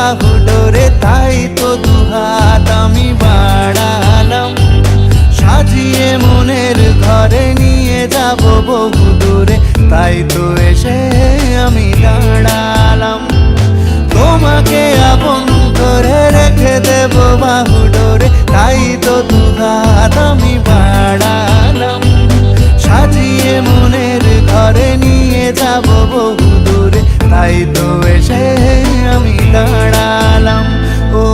বাহু ডোরে, তাই তো দুহাত আমি বাড়ালাম। সাজিয়ে মনের ঘরে নিয়ে যাব বহু দূরে, তাই তো এসে আমি দাঁড়ালাম। তোমাকে আপন করে রেখে দেব বাহু ডোরে, তাই তো দুহাত আমি বাড়ালাম। সাজিয়ে মনের ঘরে নিয়ে যাব বহু দূরে, তাই তো এসে আমি দাঁড়ালাম। ও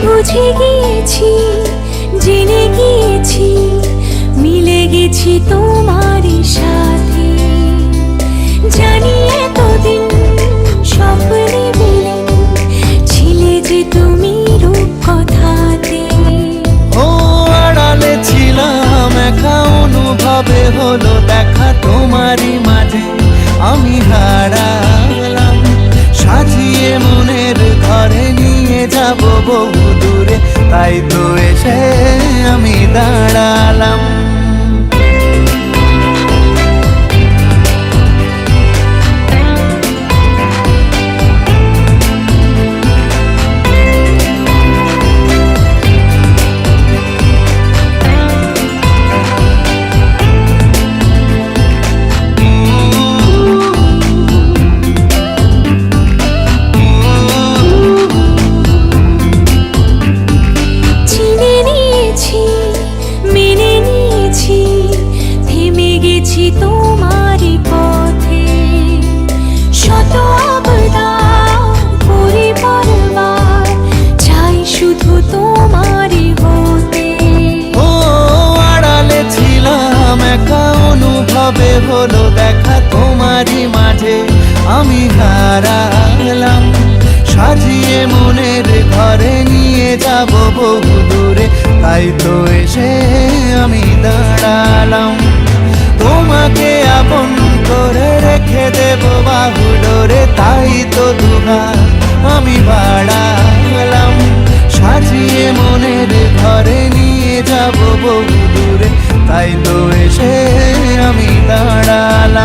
বুঝে গিয়েছি, জেনে গিয়েছি, মিলে গেছি তোমারই সাথে। জানি এতদিন স্বপ্নে বিলীন ছিলে যে তুমি রূপকথাতে। ও আড়ালে ছিলাম একা, অনুভবে হলো দেখা তোমারই মাঝে আমি হারালাম। সাজিয়ে মনের ঘরে নিয়ে যাব বহু দূরে, তাই তো এসে আমি দাঁড়ালাম। তোমারই পথে শত আবদার পরিবার, চাই শুধু তোমারই হতে। ও আড়ালে ছিলাম একা, অনুভবে হলো দেখা তোমারই মাঝে আমি হারালাম। সাজিয়ে মনের ঘরে নিয়ে যাব বহু দূরে, তাই তো এসে আমি দাঁড়ালাম। তোমাকে আপন করে রেখে দেব বাহু ডোরে, তাই তো দুহাত আমি বাড়ালাম। সাজিয়ে মনের ঘরে নিয়ে যাব বহু দূরে, তাই তো এসে আমি দাঁড়ালাম।